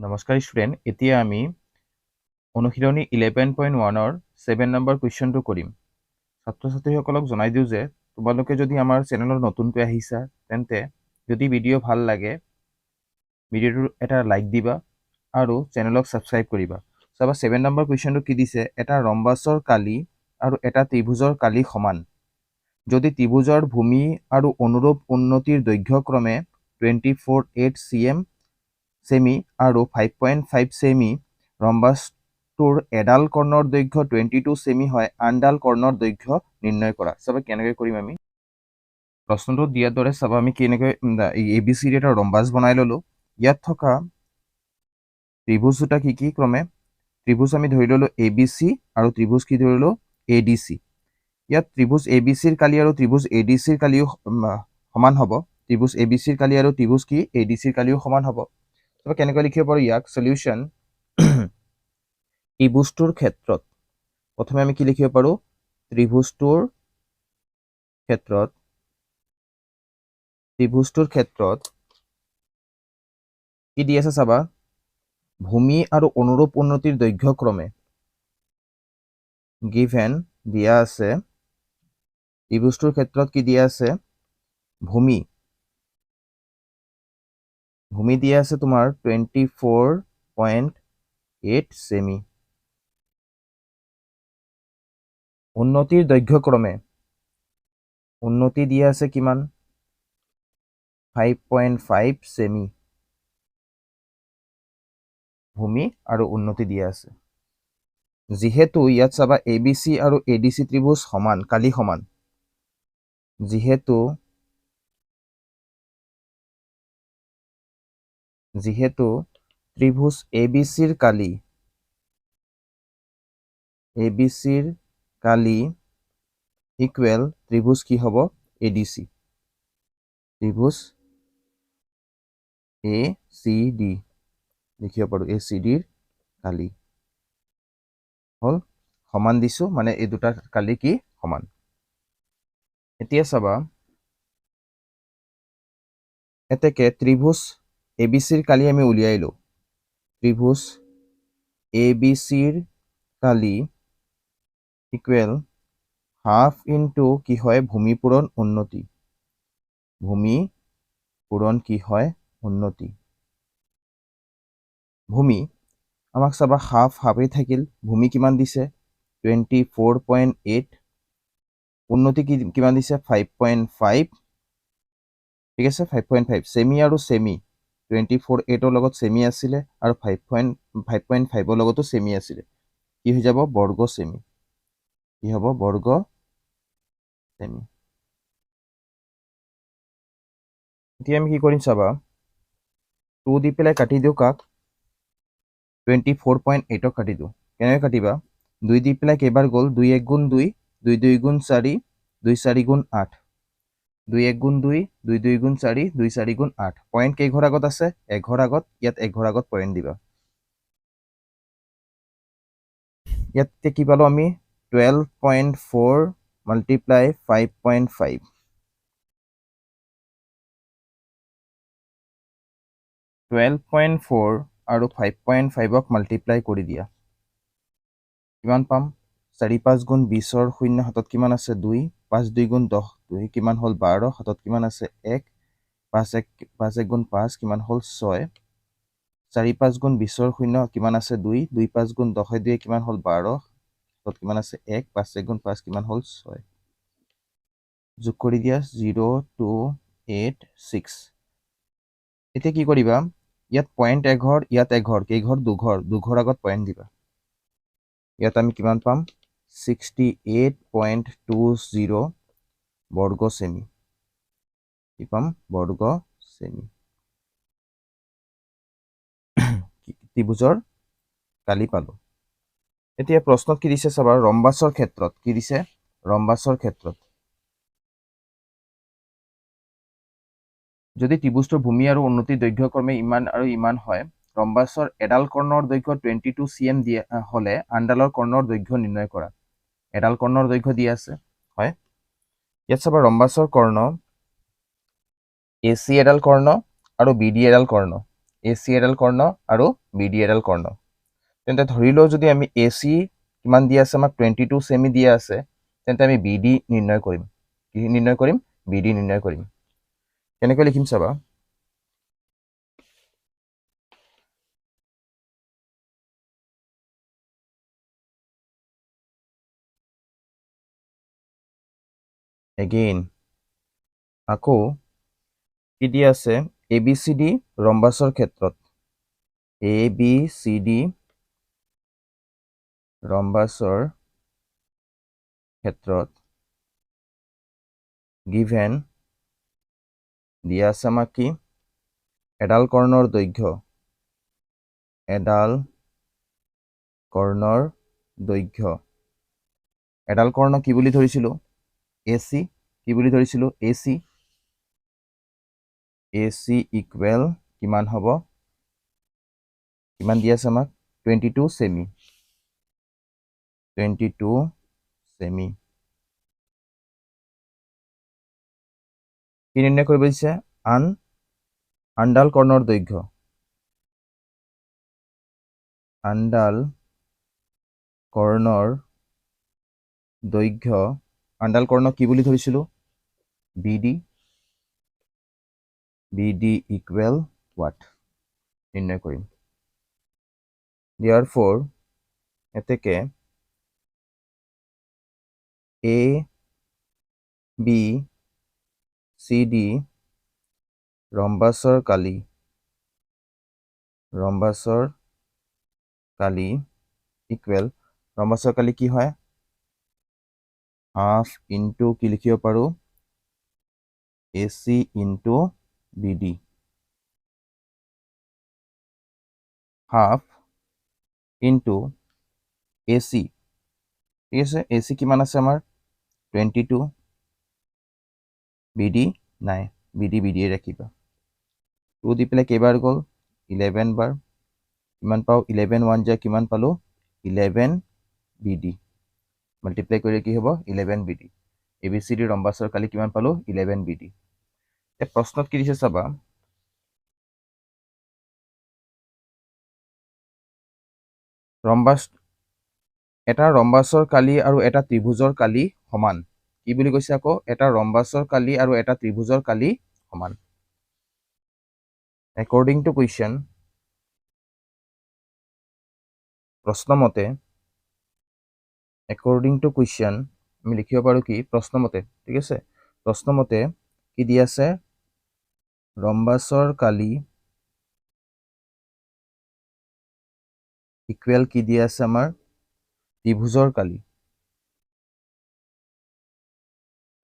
নমস্কাৰ ষ্টুডেণ্ট, এতিয়া আমি অনুশীলনী 11.1 7 নম্বৰ কুৱেশ্যনটো কৰিম। ছাত্ৰ ছাত্ৰীসকলক জনাই দিওঁ যে তোমালোকে যদি আমাৰ চেনেলত নতুনকৈ আহিছা তেন্তে যদি ভিডিঅ' ভাল লাগে ভিডিঅ'টো এটা লাইক দিবা আৰু চেনেলক ছাবস্ক্ৰাইব কৰিবা। চাবা 7 নম্বৰ কুৱেশ্যনটো কি দিছে, এটা ৰম্বাছৰ কালি আৰু এটা ত্ৰিভুজৰ কালি সমান যদি ত্ৰিভুজৰ ভূমি আৰু অনুৰূপ উন্নতিৰ দৈৰ্ঘ্যক্ৰমে 24.8 cm সেমি আৰু 5.5 সেমি, ৰম্বাছটোৰ এডাল কৰ্ণৰ দৈৰ্ঘ্য 22 সেমি হয়, আনডাল কৰ্ণৰ দৈৰ্ঘ্য নিৰ্ণয় কৰা। চাবা কেনেকৈ কৰিম আমি। প্ৰশ্নটো দিয়াৰ দৰে চাবা আমি কেনেকৈ ABCD এটা ৰম্বাছ বনাই ল'লো। ইয়াত থকা ত্ৰিভুজ দুটা কি কি ক্ৰমে ত্ৰিভুজ আমি ধৰি ল'লো ABC আৰু ত্ৰিভুজ কি ধৰিলো ADC। ইয়াত ত্ৰিভুজ ABCৰ কালি আৰু ত্ৰিভুজ ADCৰ কালিও সমান হ'ব। ত্ৰিভুজ ABCৰ কালি আৰু ত্ৰিভুজ কি ADCৰ কালিও সমান হ'ব। কেনেকৈ লিখিব পাৰো ইয়াক সলিউশন ত্ৰিভুজটোৰ ক্ষেত্ৰত প্ৰথমে আমি কি লিখিব পাৰো, ত্ৰিভুজটোৰ ক্ষেত্ৰত কি দি আছে চাবা, ভূমি আৰু অনুৰূপ উন্নতিৰ দৈৰ্ঘ্যক্ৰমে গিভেন দিয়া আছে। ত্ৰিভুজটোৰ ক্ষেত্ৰত কি দিয়া আছে, ভূমি দিয়া আছে তোমাৰ 24.8 সেমি। উন্নতিৰ দৈৰ্ঘ্যক্ৰমে উন্নতি দিয়া আছে কিমান 5.5 সেমি। ভূমি আৰু উন্নতি দিয়া আছে। যিহেতু ইয়াত চাবা ABC আৰু ADC ত্ৰিভুজ সমান, কালি সমান, যিহেতু ত্ৰিভুজ ABCৰ কালি ইকুৱেল ত্ৰিভুজ কি হ'ব ADC, ত্ৰিভুজ ACD লিখিব পাৰো, ACDৰ কালি হ'ল সমান দিছো, মানে এই দুটা কালি কি সমান। এতিয়া চাবা এতেকে ত্ৰিভুজ ABCৰ কালি আমি উলিয়াই লওঁ। ত্ৰিভুজ ABCৰ কালি ইকুৱেল হাফ ইনটু কি হয় ভূমি পূৰণ উন্নতি। ভূমি পূৰণ কি হয় উন্নতি। ভূমি আমাক চাবা হাফে থাকিল, ভূমি কিমান দিছে 24.8, উন্নতি কিমান দিছে 5.5, ঠিক আছে 5.5। সেমি আৰু সেমি 24.8ৰ লগত সেমি আছিলে আৰু 5.5ৰ লগতো সেমি আছিলে, কি হৈ যাব বৰ্গ সেমি। কি হ'ব বৰ্গ সেমি। এতিয়া আমি কি কৰিম চাবা, 2 দি পেলাই কাটি দিওঁ কাক 24.8ক কাটি দিওঁ। কেনেকৈ কাটিবা, 2 দি পেলাই কেইবাৰ গ'ল, 2 1 গুণ 2, 2 2 গুণ 4, 2 4 গুণ 8, 2 1 গুণ 2, 2 2 গুণ 4, 2 4 গুণ 8। পইণ্ট কেইঘৰ আগত আছে, এঘৰ আগত, ইয়াত এঘৰ আগত পইণ্ট দিবা। ইয়াত কি পালো আমি 12.4 মাল্টিপ্লাই 5.5, 12.4 আৰু 5.5ক মাল্টিপ্লাই কৰি দিয়া, কিমান পাম 4 5 গুণ 20ৰ 0 হাতত কিমান আছে 2, 5 2 গুণ 10, 2 কিমান হ'ল 12, হাতত কিমান আছে 1, 5 1 গুণ 5 কিমান হ'ল 6, 4 5 গুণ 20ৰ 0 কিমান আছে 2, 2 5 গুণ 10 2 কিমান হ'ল 12, হাতত কিমান আছে 1, 5 1 গুণ 5 কিমান হ'ল 6, যোগ কৰি দিয়া 0 2 8 6। এতিয়া কি কৰিবা, ইয়াত পইণ্ট এঘৰ, ইয়াত এঘৰ, কেইঘৰ দুঘৰ আগত পইণ্ট দিবা। ইয়াত আমি কিমান পাম 68.20 বৰ্গ সেমি। কি পাম বৰ্গ সেমি। ত্ৰিভুজৰ কালি পালো। এতিয়া প্ৰশ্নত কি দিছে চাবা, ৰম্বাছৰ ক্ষেত্ৰত কি দিছে, ৰম্বাছৰ ক্ষেত্ৰত যদি ত্ৰিভুজটোৰ ভূমি আৰু উন্নতিৰ দৈৰ্ঘ্যক্ৰমে ইমান আৰু ইমান হয়, ৰম্বাছৰ এডাল কৰ্ণৰ দৈৰ্ঘ্য 22 cm দিয়া হলে আনডালৰ কৰ্ণৰ দৈৰ্ঘ্য নিৰ্ণয় কৰা। এডাল কৰ্ণৰ দৈৰ্ঘ্য দিয়া আছে, হয়। ইয়াত চাবা ৰম্বাছৰ কৰ্ণ AC এডাল কৰ্ণ আৰু BD এডাল কৰ্ণ, AC এডাল কৰ্ণ আৰু BD এডাল কৰ্ণ তেন্তে ধৰি লওঁ যদি আমি AC কিমান দিয়া আছে আমাক 22 সেমি দিয়া আছে তেন্তে আমি BD নিৰ্ণয় কৰিম কি নিৰ্ণয় কৰিম BD নিৰ্ণয় কৰিম কেনেকৈ লিখিম চাবা again আকৌ কি দিয়া আছে ABCD ৰম্বাসৰ ক্ষেত্ৰত ABCD ৰম্বাসৰ ক্ষেত্ৰত given দিয়া আছে আমাক কি এডাল কৰ্ণৰ দৈৰ্ঘ্য এডাল কৰ্ণৰ দৈৰ্ঘ্য এডাল কৰ্ণ কি বুলি ধৰিছিলো AC কি বুলি ধৰিছিলো AC ইকুৱেল কিমান হ'ব কিমান দিয়া আছে আমাক 22 সেমি 22 সেমি কি নিৰ্ণয় কৰিব দিছে আনডাল কৰ্ণৰ দৈৰ্ঘ্য আনডাল কৰ্ণৰ দৈৰ্ঘ্য আনডাল কৰ্ণ কি বুলি ধৰিছিলো BD ইকুৱেল what নিৰ্ণয় কৰিম therefore এতেকে ABCD ৰম্বাসৰ কালি ইকুৱেল ৰম্বাসৰ কালি কি হয় হাফ ইনটু কি লিখিব পাৰো AC into BD half into AC ঠিক আছে AC কিমান আছে আমাৰ 22 BD নাই BD ৰাখিবা 2 দি পেলাই কেইবাৰ গ'ল 11 বাৰ কিমান পাও 11 1 যা কিমান পালো 11 BD মাল্টিপ্লাই কৰিলে কি হ'ব 11 BD ABCD ৰম্বাসৰ কালি কিমান পালো 11 BD এ প্ৰশ্নত কি দিছে চাবা এটা ৰম্বাসৰ কালি আৰু এটা ত্ৰিভুজৰ কালি সমান কি বুলি কৈছে আকৌ এটা ৰম্বাসৰ কালি আৰু এটা ত্ৰিভুজৰ কালি সমান according to question প্ৰশ্নমতে আমি লিখিব পাৰো কি প্ৰশ্নমতে ঠিক আছে প্ৰশ্নমতে কি দি আছে ৰম্বাসৰ কালি ইকুৱেল কি দি আছে আমাৰ ত্ৰিভুজৰ কালি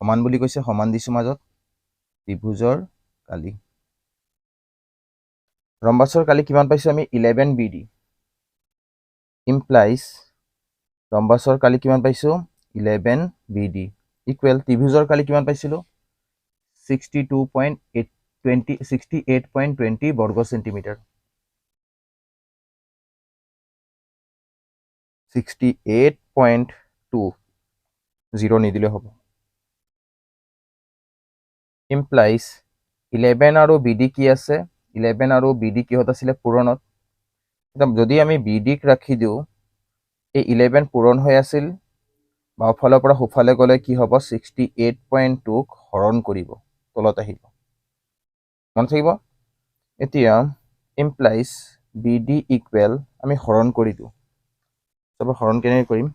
সমান বুলি কৈছে সমান দিছো মাজত ত্ৰিভুজৰ কালি ৰম্বাসৰ কালি কিমান পাইছো আমি 11 BD implies ৰম্বাসৰ কালি কিমান পাইছো 11 BD ইকুৱেল ত্ৰিভুজৰ কালি কিমান পাইছিলো 68.20 বৰ্গ সেন্টিমিটাৰ 68.20 নিদিলে হ'ব implies 11 আৰু BD কি আছে 11 আৰু BD কিহত আছিলে পূৰণত যদি আমি BD ক ৰাখি দিও এই 11 পূৰণ হৈ আছিল বাওঁফালৰ পৰা সোঁফালে গ'লে কি হ'ব 68.2 ক হৰণ কৰিব তলত আহিব মন থাকিব এতিয়া implies BD ইকুৱেল আমি হৰণ কৰি দিও তবে হৰণ কেনেকৈ কৰিম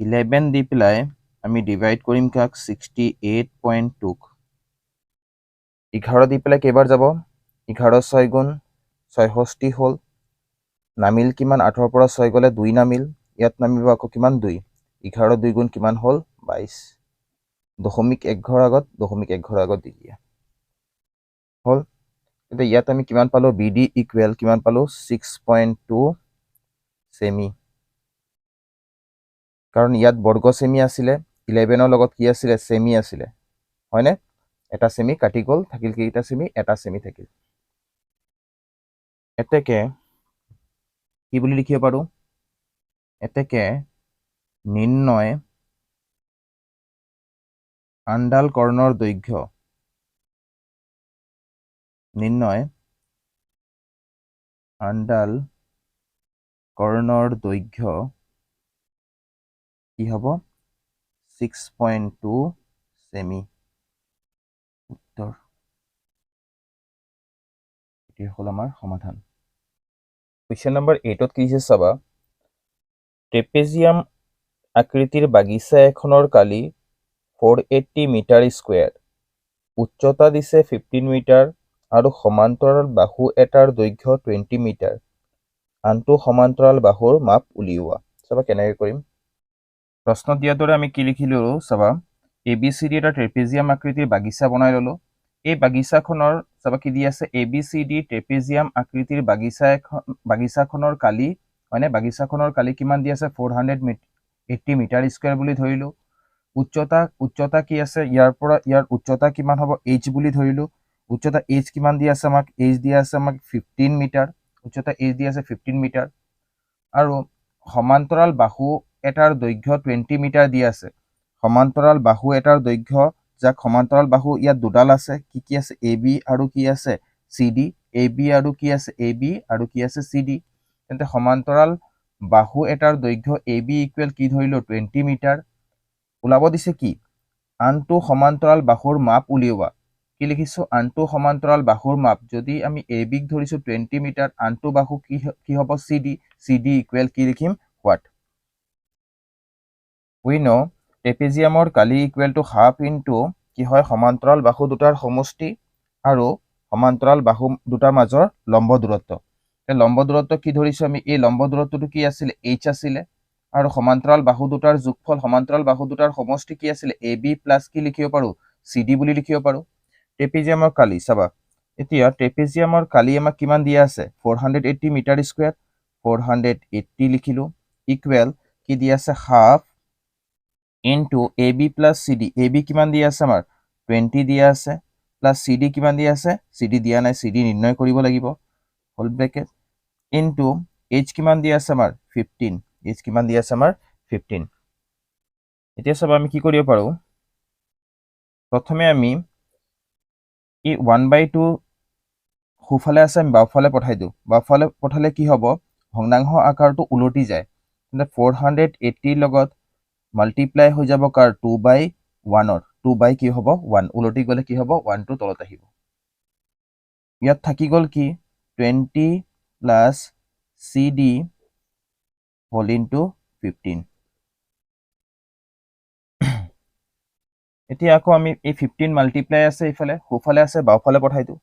11 দি পেলাই আমি ডিভাইড কৰিম কাক 68.2 ক 11 দি পেলাই কেইবাৰ যাব 11 6 গুণ 66 হ'ল নামিল কিমান 8 ৰ পৰা 6 গলে 2 নামিল ইয়াত নামিব আকৌ কিমান 2 11 2 গুণ কিমান হ'ল 22 দশমিক 1 ঘৰ আগত দি দিয়া হ'ল এতিয়া ইয়াত আমি কিমান পালো BD ইকুৱেল কিমান পালো 6.2 সেমি কাৰণ ইয়াত বৰ্গ সেমি আছিলে 11 ৰ লগত কি আছিলে সেমি আছিলে হয়নে এটা সেমি কাটি গ'ল থাকিল কেইটা সেমি এটা সেমি থাকিল এতেকে কি বুলি লিখিব পাৰো এতেকে নিৰ্ণয় আনডাল কৰ্ণৰ দৈৰ্ঘ্য নিৰ্ণয় আনডাল কৰ্ণৰ দৈৰ্ঘ্য কি হ'ব 6.2 সেমি উত্তৰ এটি হ'ল আমাৰ সমাধান কুৱেশ্যন নম্বৰ 8 কি দিছে চাবা ট্ৰেপেজিয়াম আকৃতিৰ বাগিচা এখনৰ কালি 480 মিটাৰ স্কুৱেৰ উচ্চতা দিছে 15 মিটাৰ আৰু সমান্তৰাল বাহু এটাৰ দৈৰ্ঘ্য 20 মিটাৰ আনটো সমান্তৰাল বাহুৰ মাপ উলিওৱা চাবা কেনেকৈ কৰিম প্ৰশ্ন দিয়াৰ দৰে আমি কি লিখিলো চাবা ABCD এটা ট্ৰেপেজিয়াম আকৃতিৰ বাগিচা বনাই ললো এই বাগিচাখনৰ চাবা কি দি আছে ABCD ট্ৰেপেজিয়াম আকৃতিৰ বাগিচাখনৰ কালি মানে বাগিচাখনৰ কালি কিমান দি আছে 480 মিটাৰ স্কয়াৰ বুলি ধৰিলো উচ্চতা কি আছে ইয়াৰ উচ্চতা কিমান হ'ব h বুলি ধৰিলো উচ্চতা h কিমান দি আছে আমাক h দি আছে আমাক 15 মিটাৰ উচ্চতা h দি আছে 15 মিটাৰ আৰু সমান্তৰাল বাহু এটাৰ দৈৰ্ঘ্য 20 মিটাৰ দি আছে সমান্তৰাল বাহু এটাৰ দৈৰ্ঘ্য যাক সমান্তৰাল বাহু ইয়াত দুডাল আছে কি আছে AB আৰু কি আছে CD AB আৰু কি আছে AB আৰু কি আছে CD তেন্তে সমান্তৰাল বাহু এটাৰ দৈৰ্ঘ্য AB ইকুৱেল কি ধৰিলো 20 মিটাৰ ওলাব দিছে কি আনটো সমান্তৰাল বাহুৰ মাপ উলিওৱা কি লিখিছো আনটো সমান্তৰাল বাহুৰ মাপ যদি আমি AB ক ধৰিছো 20 মিটাৰ আনটো বাহু কি হ'ব CD ইকুৱেল কি লিখিম what we know ট্ৰেপেজিয়ামৰ কালি ইকুৱেল টু হাফ ইনটু কি হয় সমান্তৰাল বাহু দুটাৰ সমষ্টি আৰু সমান্তৰাল বাহু দুটাৰ মাজৰ লম্ব দূৰত্ব লম্ব দূৰত্ব কি ধৰিছো আমি এই লম্ব দূৰত্বটো কি আছিল h আছিল আৰু সমান্তৰাল বাহু দুটাৰ যোগফল সমান্তৰাল বাহু দুটাৰ সমষ্টি কি আছিল AB প্লাস কি লিখিব পাৰো CD বুলি লিখিব পাৰো ট্ৰেপেজিয়ামৰ কালি চাবা এতিয়া ট্ৰেপেজিয়ামৰ কালি আমাক কিমান দিয়া আছে 480 মিটাৰ স্কয়াৰ 480 লিখিলো ইকুৱেল কি দিয়া আছে half into AB plus CD AB কিমান দিয়া আছে আমাৰ 20 দিয়া আছে প্লাস CD কিমান দিয়া আছে CD দিয়া নাই CD নিৰ্ণয় কৰিব লাগিব হোল ব্ৰেকেট ইনটু h কিমান দিয়া আছে আমাৰ 15 h কিমান দিয়া আছে আমাৰ 15 এতিয়া সব আমি কি কৰিব পাৰো প্ৰথমে আমি ই 1/2 খুফালে আছে আমি বাওফালে পঠাই দিও বাওফালে পঠালে কি হ'ব ভগ্নাংশ আকাৰটো উলটি যায় তেন্তে 480 লগত মাল্টিপ্লাই হৈ যাব কাৰ 2/1 ৰ 2 কি হ'ব 1 উলটি গলে কি হ'ব 1 টো তলত আহিব ইয়াত থাকি গল কি 20 প্লাস CD হোল ইনটু 15 এতিয়া আকৌ আমি এই 15 মাল্টিপ্লাই আছে ইফালে খুফালে আছে বাওফালে পঠাই দিও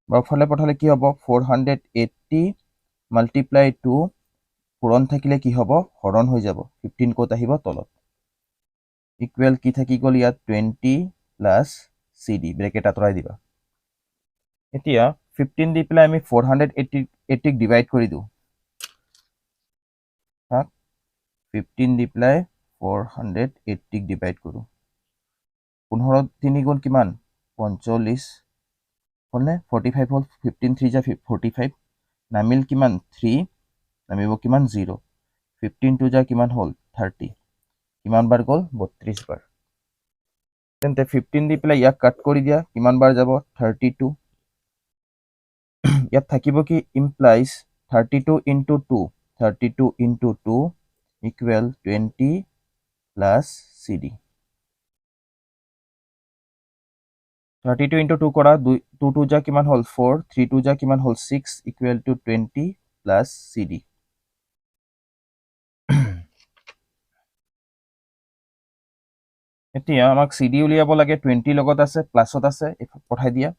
বাওফালে পঠালে কি হ'ব 480 মাল্টিপ্লাই 2 পূৰণ থাকিলে কি হ'ব হৰণ হৈ যাব 15 ক'ত আহিব তলত ইকুৱেল কি থাকি গল ইয়াত 20 প্লাস CD ব্ৰেকেট আঁতৰাই দিবা এতিয়া 15 দি পেলাই আমি 480 ক ডিভাইড কৰি দিও হক 15 দি পেলাই 480 ক ডিভাইড কৰো 15 3 গুণ কিমান 45 হলনে 45 হল 15 3 যা 45 নামিল কিমান 3 নামিব কিমান 0 15 2 যা কিমান হল 30 কিমান বাৰ গল 32 বাৰ তেন্তে 15 দি পেলাই ইয়াক কাট কৰি দিয়া কিমান বাৰ যাব 32 ইয়াত থাকিব কি implies 32 into 2 32 into 2 equal 20 plus CD 32 into 2 কৰা 2 2 যা কিমান হল 4 3 2 যা কিমান হল 6 equal to 20 plus CD এতিয়া আমাক CD উলিয়াব লাগে 20 লগত আছে প্লাসত আছে পঠাই দিয়া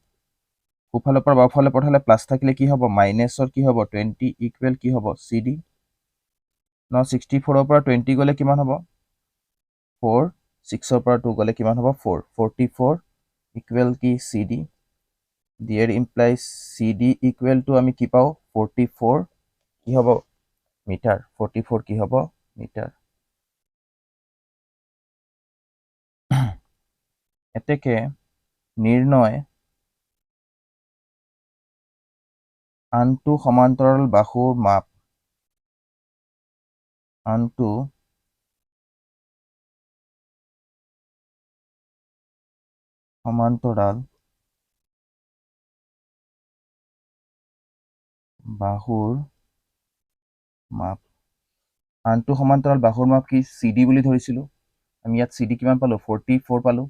উফালৰ পৰা বাওফালে পঠালে প্লাস থাকিলে কি হ'ব মাইনাসৰ কি হ'ব 20 ইকুৱেল কি হ'ব CD ন 64 ৰ পৰা 20 গলে কিমান হ'ব 4 6 ৰ পৰা 2 গলে কিমান হ'ব 4 44 ইকুৱেল কি CD there implies CD equal to আমি কি পাও 44 কি হ'ব মিটাৰ 44 কি হ'ব মিটাৰ এতেকে নিৰ্ণয় আনটো সমান্তৰাল বাহুৰ মাপ আনটো সমান্তৰাল বাহুৰ মাপ আনটো সমান্তৰাল বাহুৰ মাপ কি CD বুলি ধৰিছিলোঁ আমি ইয়াত CD কিমান পালোঁ 44 পালোঁ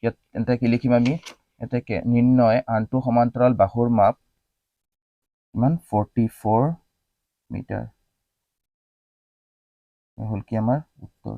ইয়াত তেন্তে কি লিখিম আমি এতেকে নিৰ্ণয় আনটো সমান্তৰাল বাহুৰ মাপ কিমান 44 মিটাৰ হ'ল কি আমাৰ উত্তৰ